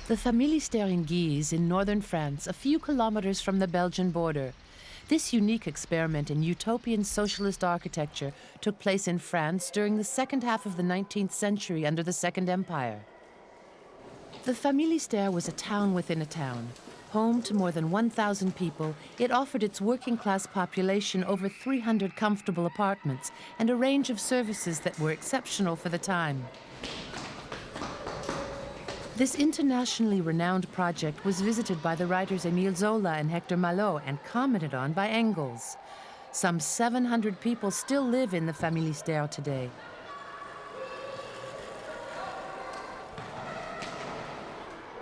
The Familistère in Guise in northern France, a few kilometers from the Belgian border. This unique experiment in utopian socialist architecture took place in France during the second half of the 19th century under the Second Empire. The Familistère was a town within a town. Home to more than 1,000 people, it offered its working-class population over 300 comfortable apartments and a range of services that were exceptional for the time. This internationally renowned project was visited by the writers Émile Zola and Hector Malot and commented on by Engels. Some 700 people still live in the Familistère today.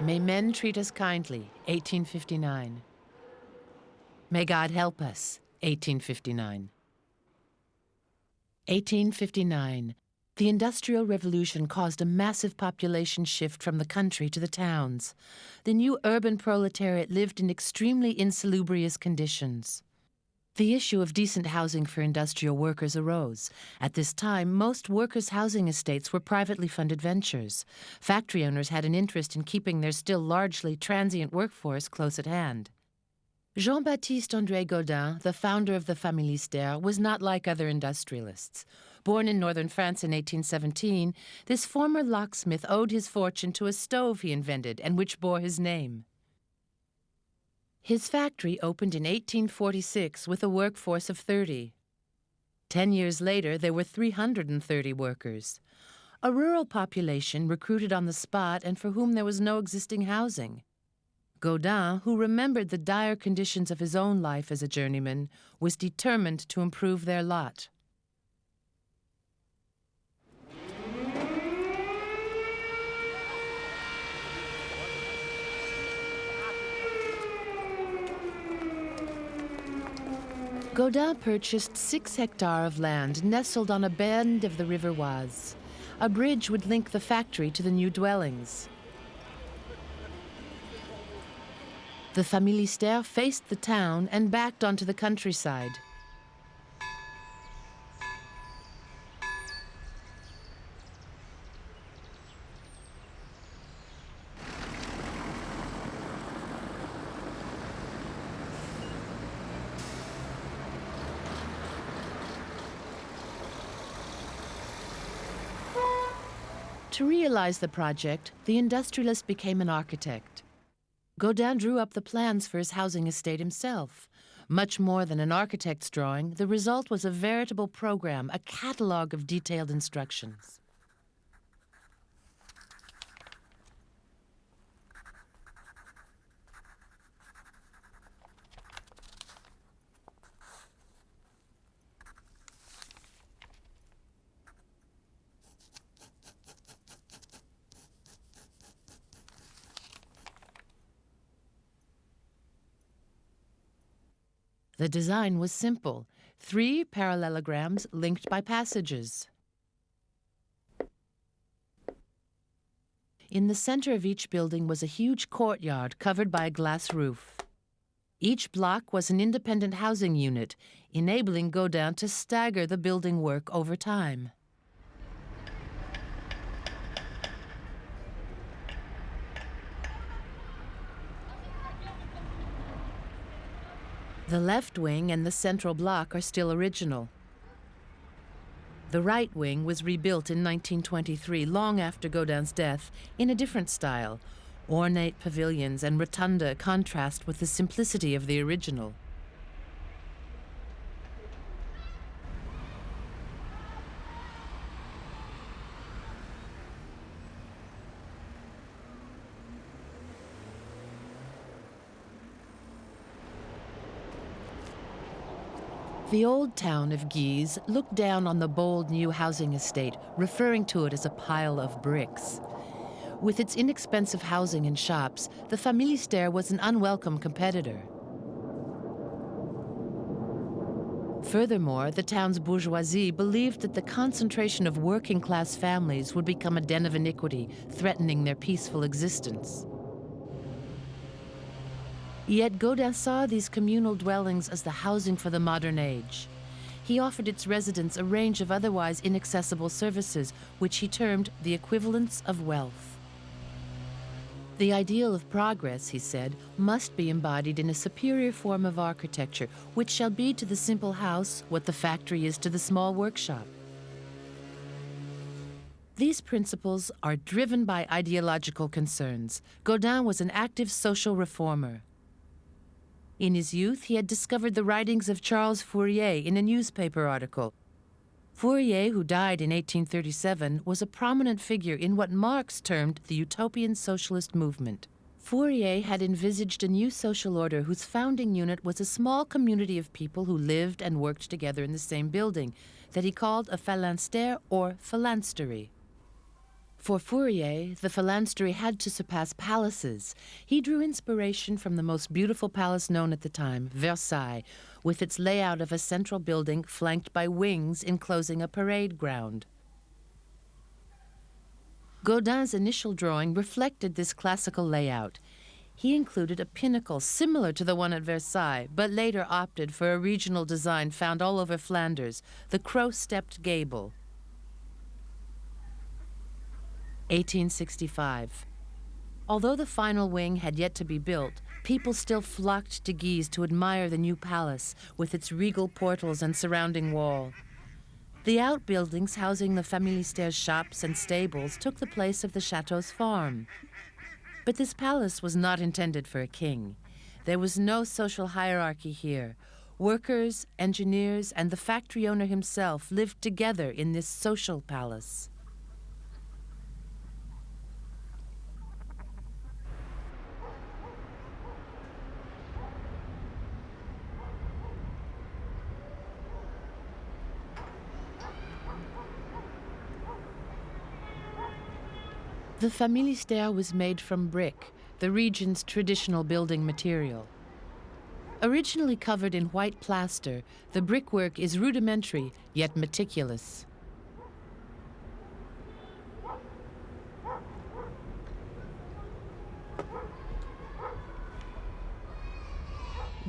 May men treat us kindly, 1859. May God help us, 1859. 1859. The Industrial Revolution caused a massive population shift from the country to the towns. The new urban proletariat lived in extremely insalubrious conditions. The issue of decent housing for industrial workers arose. At this time, most workers' housing estates were privately funded ventures. Factory owners had an interest in keeping their still largely transient workforce close at hand. Jean-Baptiste-André Godin, the founder of the Familistère, was not like other industrialists. Born in northern France in 1817, this former locksmith owed his fortune to a stove he invented and which bore his name. His factory opened in 1846 with a workforce of 30. 10 years later, there were 330 workers. A rural population recruited on the spot and for whom there was no existing housing. Godin, who remembered the dire conditions of his own life as a journeyman, was determined to improve their lot. Godin purchased 6 hectares of land nestled on a bend of the river Oise. A bridge would link the factory to the new dwellings. The Familistère faced the town and backed onto the countryside. To realize the project, the industrialist became an architect. Godin drew up the plans for his housing estate himself. Much more than an architect's drawing, the result was a veritable program, a catalogue of detailed instructions. The design was simple: 3 parallelograms linked by passages. In the center of each building was a huge courtyard covered by a glass roof. Each block was an independent housing unit, enabling Godin to stagger the building work over time. The left wing and the central block are still original. The right wing was rebuilt in 1923, long after Godin's death, in a different style. Ornate pavilions and rotunda contrast with the simplicity of the original. The old town of Guise looked down on the bold new housing estate, referring to it as a pile of bricks. With its inexpensive housing and shops, the Familistère was an unwelcome competitor. Furthermore, the town's bourgeoisie believed that the concentration of working-class families would become a den of iniquity, threatening their peaceful existence. Yet Godin saw these communal dwellings as the housing for the modern age. He offered its residents a range of otherwise inaccessible services, which he termed the equivalents of wealth. The ideal of progress, he said, must be embodied in a superior form of architecture, which shall be to the simple house what the factory is to the small workshop. These principles are driven by ideological concerns. Godin was an active social reformer. In his youth, he had discovered the writings of Charles Fourier in a newspaper article. Fourier, who died in 1837, was a prominent figure in what Marx termed the utopian socialist movement. Fourier had envisaged a new social order whose founding unit was a small community of people who lived and worked together in the same building, that he called a Familistère or phalanstery. For Fourier, the phalanstery had to surpass palaces. He drew inspiration from the most beautiful palace known at the time, Versailles, with its layout of a central building flanked by wings enclosing a parade ground. Godin's initial drawing reflected this classical layout. He included a pinnacle similar to the one at Versailles, but later opted for a regional design found all over Flanders, the crow-stepped gable. 1865. Although the final wing had yet to be built, people still flocked to Guise to admire the new palace with its regal portals and surrounding wall. The outbuildings housing the Familistère's shops and stables took the place of the chateau's farm. But this palace was not intended for a king. There was no social hierarchy here. Workers, engineers, and the factory owner himself lived together in this social palace. The Familistère was made from brick, the region's traditional building material. Originally covered in white plaster, the brickwork is rudimentary yet meticulous.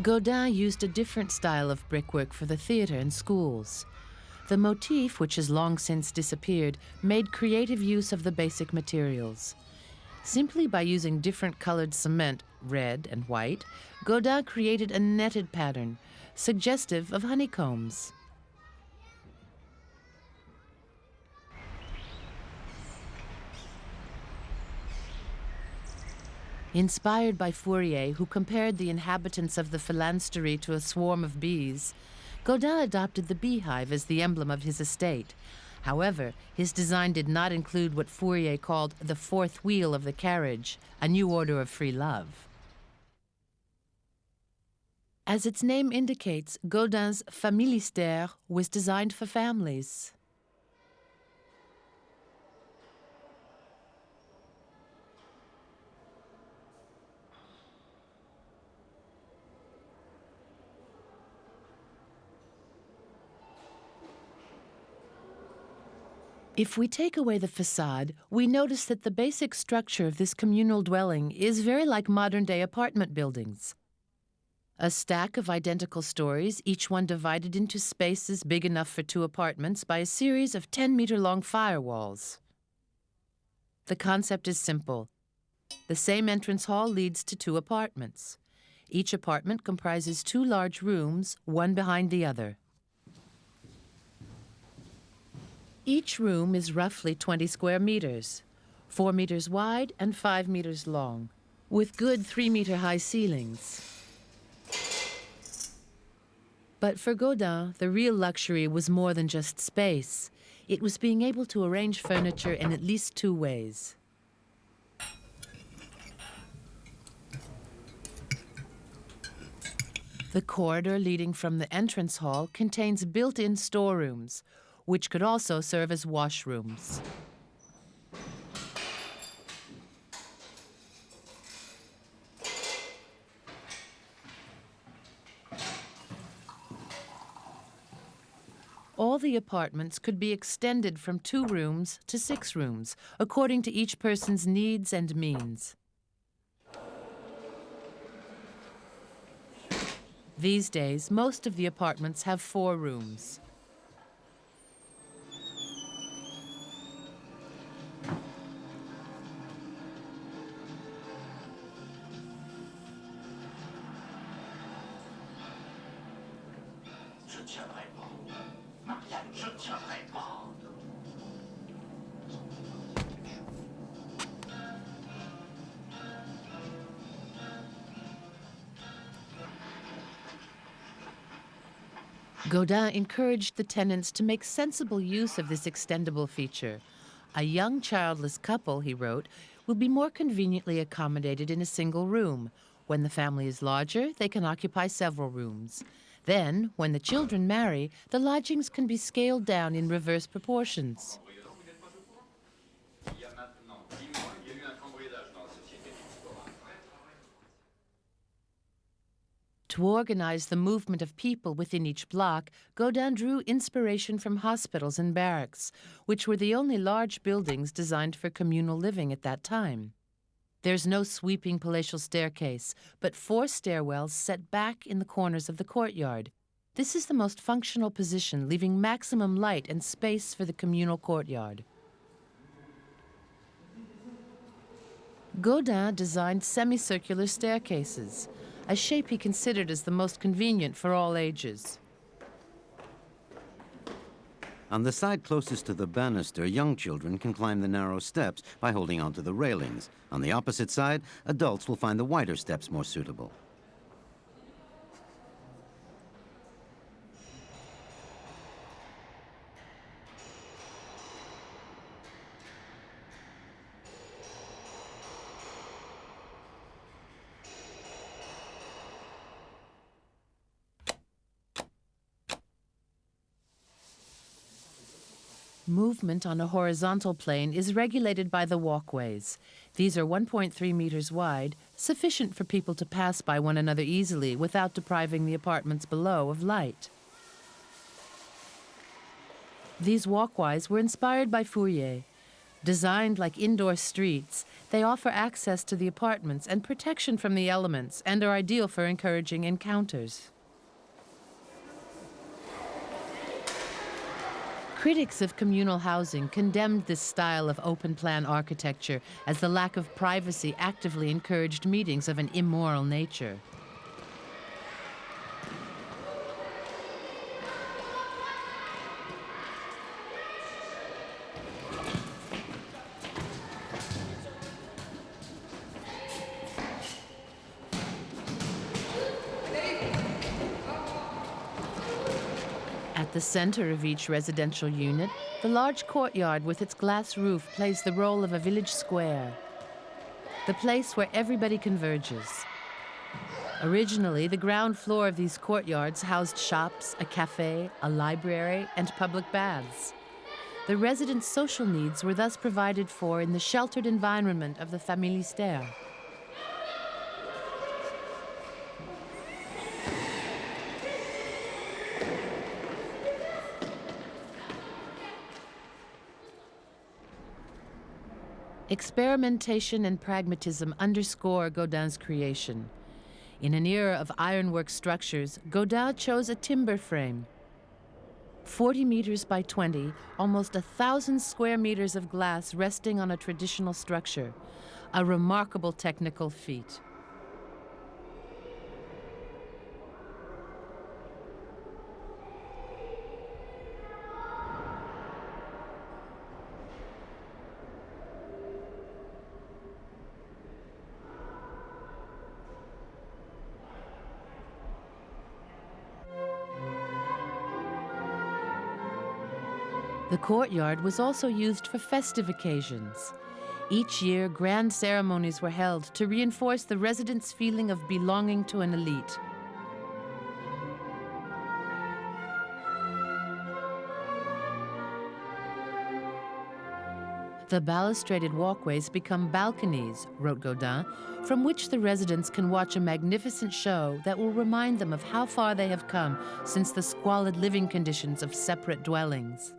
Godin used a different style of brickwork for the theater and schools. The motif, which has long since disappeared, made creative use of the basic materials. Simply by using different colored cement, red and white, Godin created a netted pattern, suggestive of honeycombs. Inspired by Fourier, who compared the inhabitants of the phalanstery to a swarm of bees, Godin adopted the beehive as the emblem of his estate. However, his design did not include what Fourier called the fourth wheel of the carriage, a new order of free love. As its name indicates, Godin's Familistère was designed for families. If we take away the facade, we notice that the basic structure of this communal dwelling is very like modern-day apartment buildings. A stack of identical stories, each one divided into spaces big enough for 2 apartments by a series of 10-meter-long firewalls. The concept is simple. The same entrance hall leads to 2 apartments. Each apartment comprises 2 large rooms, one behind the other. Each room is roughly 20 square meters, 4 meters wide and 5 meters long, with good 3-meter-high ceilings. But for Godin, the real luxury was more than just space. It was being able to arrange furniture in at least 2 ways. The corridor leading from the entrance hall contains built-in storerooms, which could also serve as washrooms. All the apartments could be extended from 2 rooms to 6 rooms, according to each person's needs and means. These days, most of the apartments have 4 rooms. Godin encouraged the tenants to make sensible use of this extendable feature. A young childless couple, he wrote, will be more conveniently accommodated in a single room. When the family is larger, they can occupy several rooms. Then, when the children marry, the lodgings can be scaled down in reverse proportions. To organize the movement of people within each block, Godin drew inspiration from hospitals and barracks, which were the only large buildings designed for communal living at that time. There's no sweeping palatial staircase, but 4 stairwells set back in the corners of the courtyard. This is the most functional position, leaving maximum light and space for the communal courtyard. Godin designed semicircular staircases, a shape he considered as the most convenient for all ages. On the side closest to the banister, young children can climb the narrow steps by holding onto the railings. On the opposite side, adults will find the wider steps more suitable. Movement on a horizontal plane is regulated by the walkways. These are 1.3 meters wide, sufficient for people to pass by one another easily without depriving the apartments below of light. These walkways were inspired by Fourier. Designed like indoor streets, they offer access to the apartments and protection from the elements and are ideal for encouraging encounters. Critics of communal housing condemned this style of open-plan architecture as the lack of privacy actively encouraged meetings of an immoral nature. At the center of each residential unit, the large courtyard with its glass roof plays the role of a village square, the place where everybody converges. Originally, the ground floor of these courtyards housed shops, a cafe, a library, and public baths. The residents' social needs were thus provided for in the sheltered environment of the Familistère. Experimentation and pragmatism underscore Godin's creation. In an era of ironwork structures, Godin chose a timber frame. 40 meters by 20, almost 1,000 square meters of glass resting on a traditional structure, a remarkable technical feat. The courtyard was also used for festive occasions. Each year, grand ceremonies were held to reinforce the residents' feeling of belonging to an elite. The balustraded walkways become balconies, wrote Godin, from which the residents can watch a magnificent show that will remind them of how far they have come since the squalid living conditions of separate dwellings.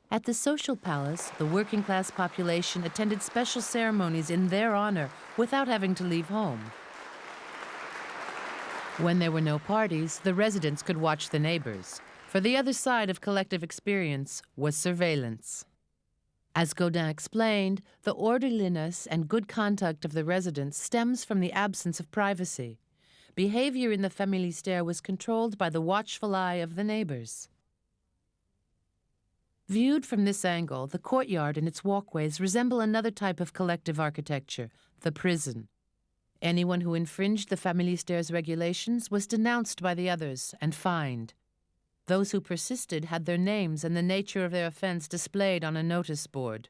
At the social palace, the working-class population attended special ceremonies in their honor without having to leave home. When there were no parties, the residents could watch the neighbors. For the other side of collective experience was surveillance. As Godin explained, the orderliness and good conduct of the residents stems from the absence of privacy. Behavior in the Familistère was controlled by the watchful eye of the neighbors. Viewed from this angle, the courtyard and its walkways resemble another type of collective architecture, the prison. Anyone who infringed the Familistère's regulations was denounced by the others and fined. Those who persisted had their names and the nature of their offense displayed on a notice board.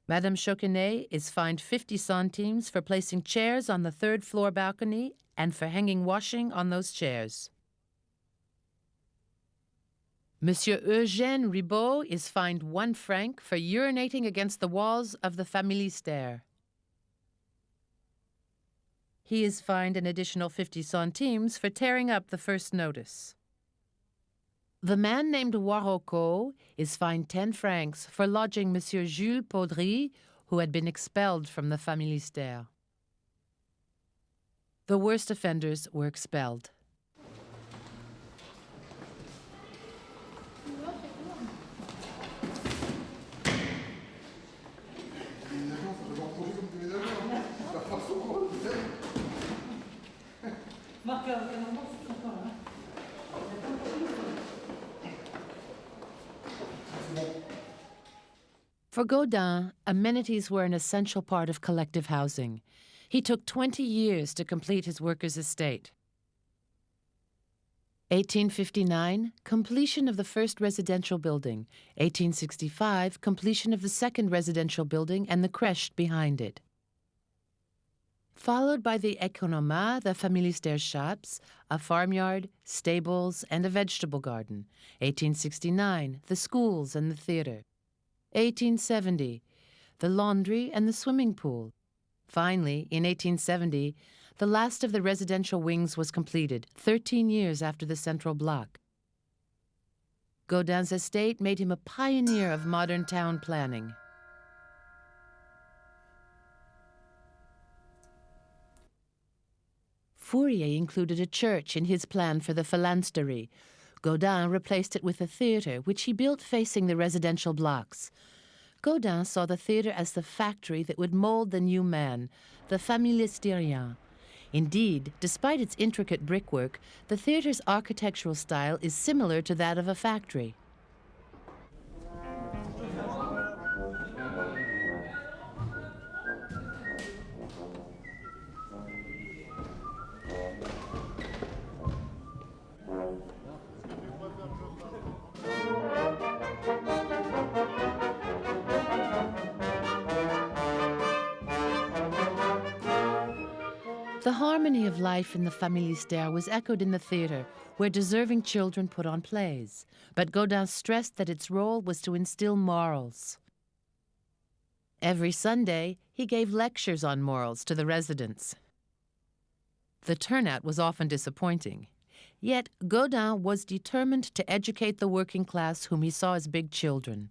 Madame Choquenet is fined 50 centimes for placing chairs on the third-floor balcony and for hanging washing on those chairs. Monsieur Eugène Ribot is fined 1 franc for urinating against the walls of the Familistère. He is fined an additional 50 centimes for tearing up the first notice. The man named Warocco is fined 10 francs for lodging Monsieur Jules Paudry, who had been expelled from the Familistère. The worst offenders were expelled. For Godin, amenities were an essential part of collective housing. He took 20 years to complete his workers' estate. 1859, completion of the first residential building. 1865, completion of the second residential building and the crèche behind it. Followed by the economas, the Familistère shops, a farmyard, stables, and a vegetable garden. 1869, the schools and the theater. 1870, the laundry and the swimming pool. Finally, in 1870, the last of the residential wings was completed, 13 years after the central block. Godin's estate made him a pioneer of modern town planning. Fourier included a church in his plan for the phalanstery. Godin replaced it with a theater, which he built facing the residential blocks. Godin saw the theater as the factory that would mold the new man, the familistérien. Indeed, despite its intricate brickwork, the theater's architectural style is similar to that of a factory. The harmony of life in the Familistère was echoed in the theater, where deserving children put on plays. But Godin stressed that its role was to instill morals. Every Sunday, he gave lectures on morals to the residents. The turnout was often disappointing. Yet Godin was determined to educate the working class whom he saw as big children.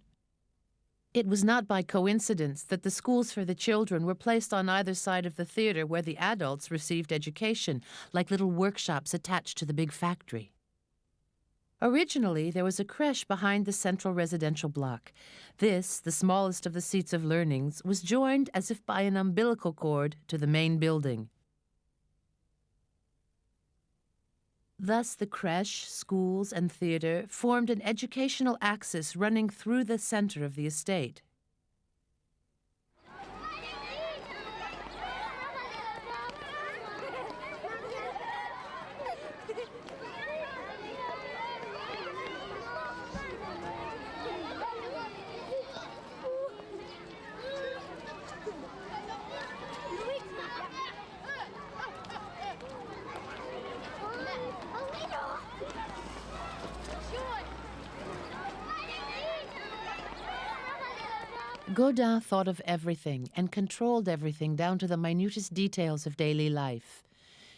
It was not by coincidence that the schools for the children were placed on either side of the theater where the adults received education, like little workshops attached to the big factory. Originally, there was a crèche behind the central residential block. This, the smallest of the seats of learnings, was joined as if by an umbilical cord to the main building. Thus, the crèche, schools, and theater formed an educational axis running through the center of the estate. Godin thought of everything and controlled everything down to the minutest details of daily life.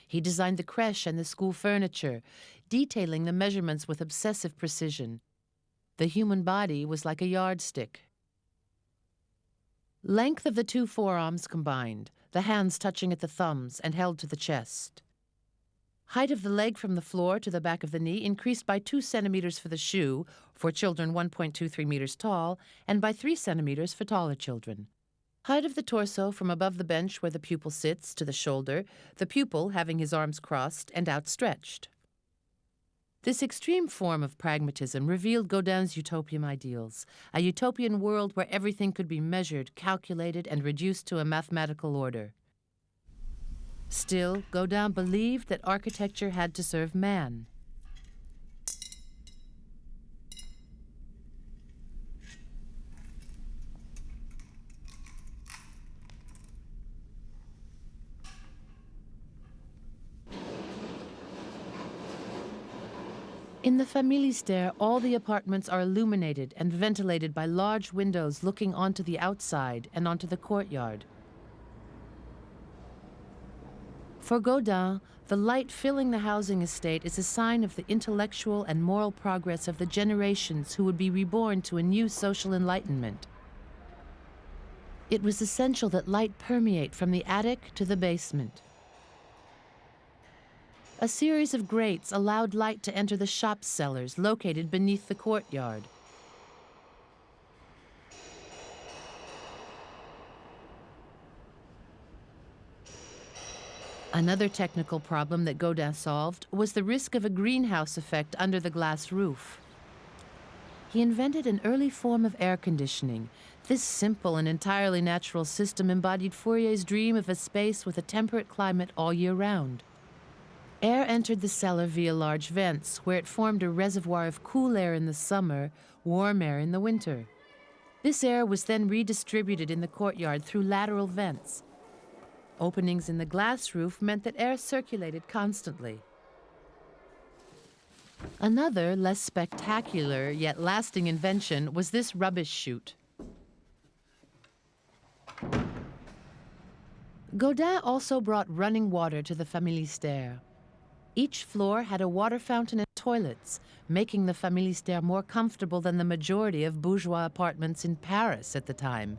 He designed the crèche and the school furniture, detailing the measurements with obsessive precision. The human body was like a yardstick. Length of the two forearms combined, the hands touching at the thumbs and held to the chest. Height of the leg from the floor to the back of the knee increased by 2 centimeters for the shoe, for children 1.23 meters tall, and by 3 centimeters for taller children. Height of the torso from above the bench where the pupil sits to the shoulder, the pupil having his arms crossed and outstretched. This extreme form of pragmatism revealed Godin's utopian ideals, a utopian world where everything could be measured, calculated, and reduced to a mathematical order. Still, Godin believed that architecture had to serve man. In the Familistère, all the apartments are illuminated and ventilated by large windows looking onto the outside and onto the courtyard. For Godin, the light filling the housing estate is a sign of the intellectual and moral progress of the generations who would be reborn to a new social enlightenment. It was essential that light permeate from the attic to the basement. A series of grates allowed light to enter the shop cellars located beneath the courtyard. Another technical problem that Godin solved was the risk of a greenhouse effect under the glass roof. He invented an early form of air conditioning. This simple and entirely natural system embodied Fourier's dream of a space with a temperate climate all year round. Air entered the cellar via large vents, where it formed a reservoir of cool air in the summer, warm air in the winter. This air was then redistributed in the courtyard through lateral vents. Openings in the glass roof meant that air circulated constantly. Another, less spectacular yet lasting invention was this rubbish chute. Godin also brought running water to the Familistère. Each floor had a water fountain and toilets, making the Familistère more comfortable than the majority of bourgeois apartments in Paris at the time.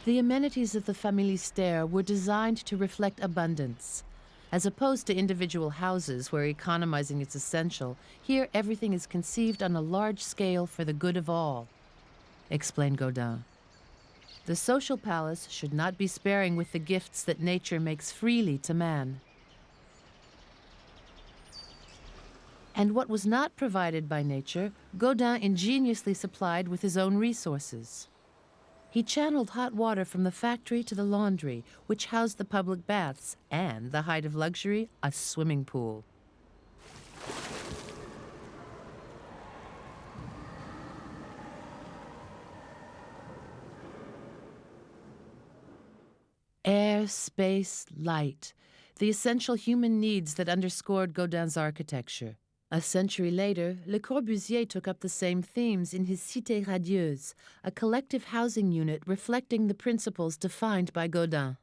The amenities of the Familistère were designed to reflect abundance. As opposed to individual houses where economizing is essential, here everything is conceived on a large scale for the good of all, explained Godin. The social palace should not be sparing with the gifts that nature makes freely to man. And what was not provided by nature, Godin ingeniously supplied with his own resources. He channeled hot water from the factory to the laundry, which housed the public baths, and, the height of luxury, a swimming pool. Air, space, light, the essential human needs that underscored Godin's architecture. A century later, Le Corbusier took up the same themes in his Cité radieuse, a collective housing unit reflecting the principles defined by Godin.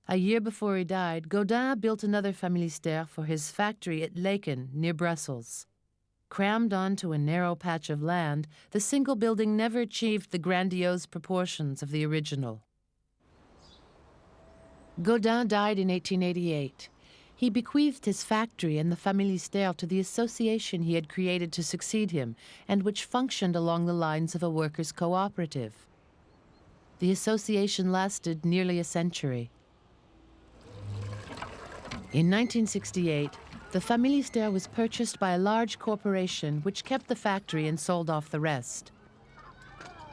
A year before he died, Godin built another Familistère for his factory at Laeken, near Brussels. Crammed onto a narrow patch of land, the single building never achieved the grandiose proportions of the original. Godin died in 1888. He bequeathed his factory and the Familistère to the association he had created to succeed him, and which functioned along the lines of a workers' cooperative. The association lasted nearly a century. In 1968, the Familistère was purchased by a large corporation which kept the factory and sold off the rest.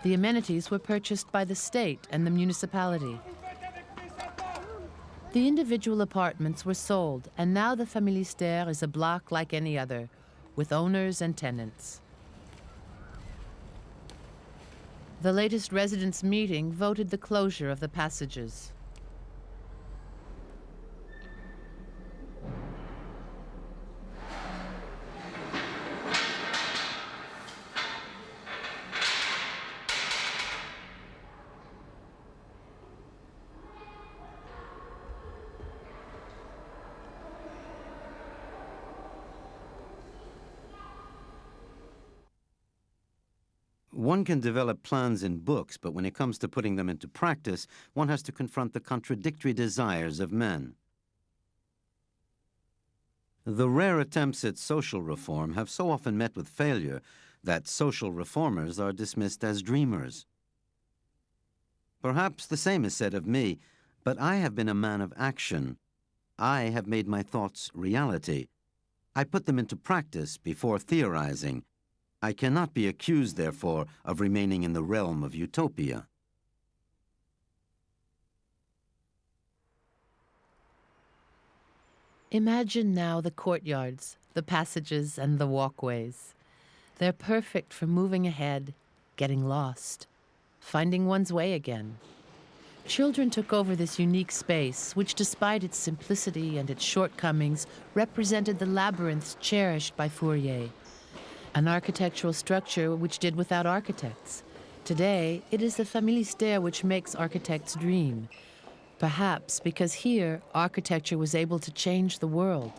The amenities were purchased by the state and the municipality. The individual apartments were sold, and now the Familistère is a block like any other, with owners and tenants. The latest residents' meeting voted the closure of the passages. One can develop plans in books, but when it comes to putting them into practice, one has to confront the contradictory desires of men. The rare attempts at social reform have so often met with failure that social reformers are dismissed as dreamers. Perhaps the same is said of me, but I have been a man of action. I have made my thoughts reality. I put them into practice before theorizing. I cannot be accused, therefore, of remaining in the realm of utopia. Imagine now the courtyards, the passages, and the walkways. They're perfect for moving ahead, getting lost, finding one's way again. Children took over this unique space, which despite its simplicity and its shortcomings, represented the labyrinths cherished by Fourier, an architectural structure which did without architects. Today, it is the Familistère which makes architects dream. Perhaps because here, architecture was able to change the world.